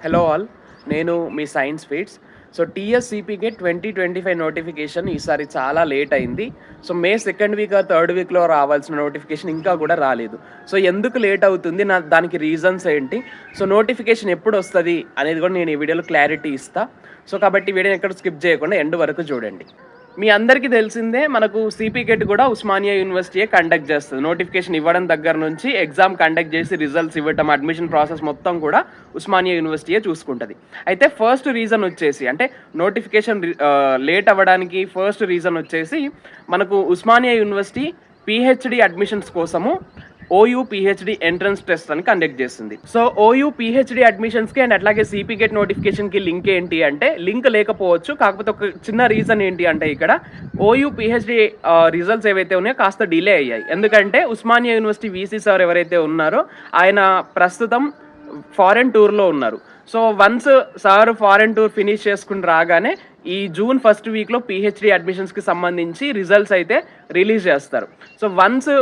Hello all, నేను మీ science feeds. So టీఎస్సీపీకి 2025 notification ఈసారి చాలా లేట్ అయింది. సో మే సెకండ్ వీక్ థర్డ్ వీక్లో రావాల్సిన నోటిఫికేషన్ ఇంకా కూడా రాలేదు. సో ఎందుకు లేట్ అవుతుంది, దానికి రీజన్స్ ఏంటి, సో నోటిఫికేషన్ ఎప్పుడు వస్తుంది అనేది కూడా నేను ఈ వీడియోలో క్లారిటీ ఇస్తా. సో కాబట్టి వీడియోని ఎక్కడ స్కిప్ చేయకుండా ఎండ్ వరకు చూడండి. మీ అందరికీ తెలిసిందే, మనకు సిపికెట్ కూడా ఉస్మానియా యూనివర్సిటీయే కండక్ట్ చేస్తుంది. నోటిఫికేషన్ ఇవ్వడం దగ్గర నుంచి ఎగ్జామ్ కండక్ట్ చేసి రిజల్ట్స్ ఇవ్వటం, అడ్మిషన్ ప్రాసెస్ మొత్తం కూడా ఉస్మానియా యూనివర్సిటీయే చూసుకుంటుంది. అయితే ఫస్ట్ రీజన్ వచ్చేసి, అంటే నోటిఫికేషన్ లేట్ అవ్వడానికి ఫస్ట్ రీజన్ వచ్చేసి, మనకు ఉస్మానియా యూనివర్సిటీ పిహెచ్డి అడ్మిషన్స్ కోసము ఓయూ పిహెచ్డి ఎంట్రన్స్ టెస్ట్ అని కండక్ట్ చేస్తుంది. సో ఓయూ పిహెచ్డి అడ్మిషన్స్కి అండ్ అట్లాగే సిపిగెట్ నోటిఫికేషన్కి లింక్ ఏంటి అంటే, లింక్ లేకపోవచ్చు. కాకపోతే ఒక చిన్న రీజన్ ఏంటి అంటే, ఇక్కడ ఓయూ పిహెచ్డి రిజల్ట్స్ ఏవైతే ఉన్నాయో కాస్త డిలే అయ్యాయి. ఎందుకంటే ఉస్మానియా యూనివర్సిటీ వీసీ సార్ ఎవరైతే ఉన్నారో ఆయన ప్రస్తుతం ఫారెన్ టూర్లో ఉన్నారు. So once sir foreign tour finish చేసుకుని రాగానే ఈ జూన్ ఫస్ట్ వీక్లో పిహెచ్డి అడ్మిషన్స్కి సంబంధించి రిజల్ట్స్ అయితే రిలీజ్ చేస్తారు. సో వన్స్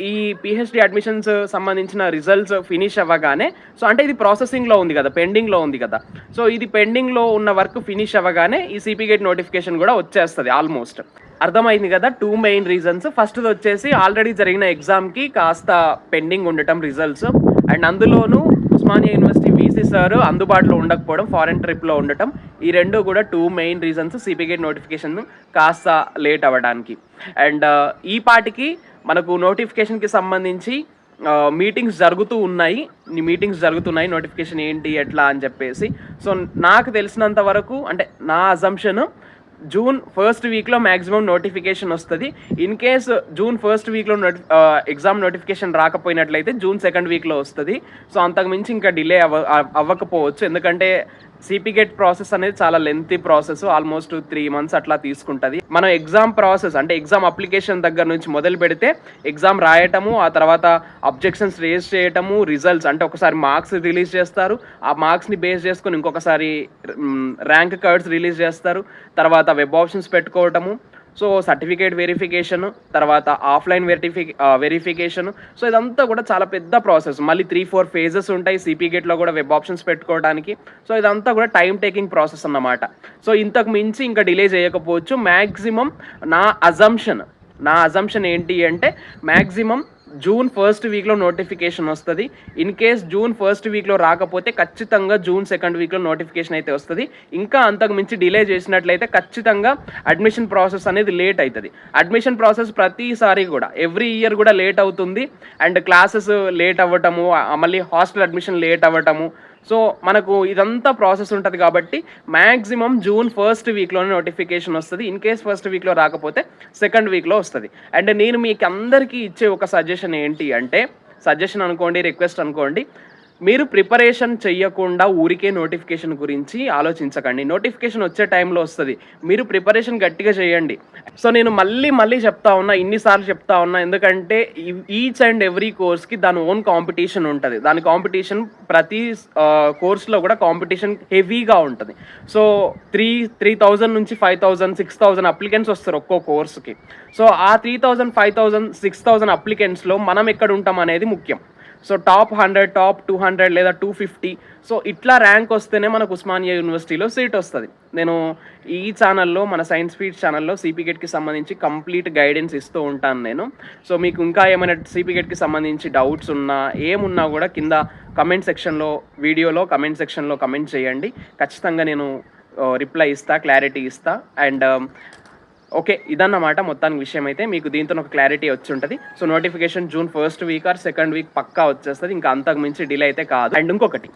ఈ పిహెచ్డి అడ్మిషన్స్ సంబంధించిన రిజల్ట్స్ ఫినిష్ అవ్వగానే, సో అంటే ఇది ప్రాసెసింగ్లో ఉంది కదా, పెండింగ్లో ఉంది కదా, సో ఇది పెండింగ్లో ఉన్న వర్క్ ఫినిష్ అవ్వగానే ఈ సిపిగెట్ నోటిఫికేషన్ కూడా వచ్చేస్తుంది ఆల్మోస్ట్. అర్థమైంది కదా. Two main reasons. ఫస్ట్ది వచ్చేసి ఆల్రెడీ జరిగిన ఎగ్జామ్కి కాస్త పెండింగ్ ఉండటం రిజల్ట్స్, అండ్ అందులోనూ ఉస్మానియా యూనివర్సిటీ వీసీ సార్ అందుబాటులో ఉండకపోవడం, ఫారెన్ ట్రిప్లో ఉండటం. ఈ రెండు కూడా టూ మెయిన్ రీజన్స్ సిపిగెట్ నోటిఫికేషన్ కాస్త లేట్ అవ్వడానికి. అండ్ ఈ పాటికి మనకు నోటిఫికేషన్కి సంబంధించి మీటింగ్స్ జరుగుతున్నాయి నోటిఫికేషన్ ఏంటి ఎట్లా అని చెప్పేసి. సో నాకు తెలిసినంత వరకు, అంటే నా అజంప్షన్, జూన్ ఫస్ట్ వీక్లో మ్యాక్సిమం నోటిఫికేషన్ వస్తుంది. ఇన్ కేస్ జూన్ ఫస్ట్ వీక్లో ఎగ్జామ్ నోటిఫికేషన్ రాకపోయినట్లయితే జూన్ సెకండ్ వీక్లో వస్తుంది. సో అంతకుమించి ఇంకా డిలే అవ్వకపోవచ్చు. ఎందుకంటే సిపిగెట్ ప్రాసెస్ అనేది చాలా లెంతీ ప్రాసెస్, ఆల్మోస్ట్ 3 months అట్లా తీసుకుంటుంది. మనం ఎగ్జామ్ ప్రాసెస్ అంటే ఎగ్జామ్ అప్లికేషన్ దగ్గర నుంచి మొదలు పెడితే ఎగ్జామ్ రాయటము, ఆ తర్వాత అబ్జెక్షన్స్ రేజ్ చేయటము, రిజల్ట్స్ అంటే ఒకసారి మార్క్స్ రిలీజ్ చేస్తారు, ఆ మార్క్స్ని బేస్ చేసుకొని ఇంకొకసారి ర్యాంక్ కార్డ్స్ రిలీజ్ చేస్తారు, తర్వాత వెబ్ ఆప్షన్స్ పెట్టుకోవటము, సో సర్టిఫికేట్ వెరిఫికేషన్, తర్వాత ఆఫ్లైన్ వెరిఫికేషన్. సో ఇదంతా కూడా చాలా పెద్ద ప్రాసెస్. మళ్ళీ 3-4 phases ఉంటాయి సిపిగెట్లో కూడా వెబ్ ఆప్షన్స్ పెట్టుకోవడానికి. సో ఇదంతా కూడా టైం టేకింగ్ ప్రాసెస్ అన్నమాట. సో ఇంతకు మించి ఇంకా డిలే చేయకపోవచ్చు. మ్యాక్సిమం నా అజంప్షన్ ఏంటి అంటే, మ్యాక్సిమం జూన్ ఫస్ట్ వీక్లో నోటిఫికేషన్ వస్తుంది. ఇన్ కేస్ జూన్ ఫస్ట్ వీక్లో రాకపోతే ఖచ్చితంగా జూన్ సెకండ్ వీక్లో నోటిఫికేషన్ అయితే వస్తుంది. ఇంకా అంతకు మించి డిలే చేసినట్లయితే ఖచ్చితంగా అడ్మిషన్ ప్రాసెస్ అనేది లేట్ అవుతుంది. అడ్మిషన్ ప్రాసెస్ ప్రతిసారి కూడా ఎవ్రీ ఇయర్ కూడా లేట్ అవుతుంది. అండ్ క్లాసెస్ లేట్ అవ్వటము, మళ్ళీ హాస్టల్ అడ్మిషన్ లేట్ అవ్వటము, సో మనకు ఇదంతా ప్రాసెస్ ఉంటుంది. కాబట్టి మ్యాక్సిమం జూన్ ఫస్ట్ వీక్లోనే నోటిఫికేషన్ వస్తుంది. ఇన్ కేస్ ఫస్ట్ వీక్లో రాకపోతే సెకండ్ వీక్లో వస్తుంది. అండ్ నేను మీకు అందరికీ ఇచ్చే ఒక సజెషన్ ఏంటి అంటే, సజెషన్ అనుకోండి, రిక్వెస్ట్ అనుకోండి, మీరు ప్రిపరేషన్ చెయ్యకుండా ఊరికే నోటిఫికేషన్ గురించి ఆలోచించకండి. నోటిఫికేషన్ వచ్చే టైంలో వస్తుంది, మీరు ప్రిపరేషన్ గట్టిగా చేయండి. సో నేను మళ్ళీ చెప్తా ఉన్నా, ఇన్నిసార్లు చెప్తా ఉన్నా, ఎందుకంటే ఈచ్ అండ్ ఎవ్రీ కోర్స్కి దాని ఓన్ కాంపిటీషన్ ఉంటుంది. దాని కాంపిటీషన్ ప్రతి కోర్స్లో కూడా కాంపిటీషన్ హెవీగా ఉంటుంది. సో 3,000 నుంచి 5,000, 6,000 అప్లికెంట్స్ వస్తారు ఒక్కో కోర్స్కి. సో ఆ 3,000, 5,000, 6,000 అప్లికెంట్స్లో మనం ఎక్కడ ఉంటాం అనేది ముఖ్యం. సో టాప్ 100, టాప్ 200 లేదా 250, సో ఇట్లా ర్యాంక్ వస్తేనే మనకు ఉస్మానియా యూనివర్సిటీలో సీట్ వస్తుంది. నేను ఈ ఛానల్లో, మన సైన్స్ ఫీడ్స్ ఛానల్లో సిపిగెట్కి సంబంధించి కంప్లీట్ గైడెన్స్ ఇస్తూ ఉంటాను నేను. సో మీకు ఇంకా ఏమైనా సిపిగెట్కి సంబంధించి డౌట్స్ ఉన్నా, ఏమున్నా కూడా కింద కమెంట్ సెక్షన్లో, వీడియోలో కమెంట్ సెక్షన్లో కమెంట్ చేయండి. ఖచ్చితంగా నేను రిప్లై ఇస్తా, క్లారిటీ ఇస్తా. అండ్ ఓకే, ఇదన్నమాట మొత్తానికి విషయం. అయితే మీకు దీంతో ఒక క్లారిటీ వచ్చి ఉంటుంది. So notification June first week or second week పక్కా వచ్చేస్తుంది. ఇంకా అంతకు మించి డిలే అయితే కాదు. అండ్ ఇంకొకటి,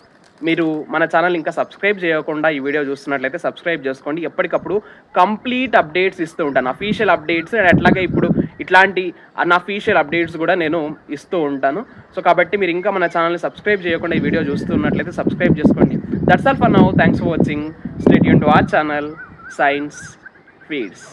మీరు మన ఛానల్ ఇంకా సబ్స్క్రైబ్ చేయకుండా ఈ వీడియో చూస్తున్నట్లయితే సబ్స్క్రైబ్ చేసుకోండి. ఎప్పటికప్పుడు కంప్లీట్ అప్డేట్స్ ఇస్తూ ఉంటాను, అఫీషియల్ అప్డేట్స్. అండ్ అట్లాగే ఇప్పుడు ఇట్లాంటి అన్అఫీషియల్ అప్డేట్స్ కూడా నేను ఇస్తూ ఉంటాను. సో కాబట్టి మీరు ఇంకా మన ఛానల్ని సబ్స్క్రైబ్ చేయకుండా ఈ వీడియో చూస్తున్నట్లయితే సబ్స్క్రైబ్ చేసుకోండి. That's all for now. Thanks for watching. Stay tune to our channel Science feeds.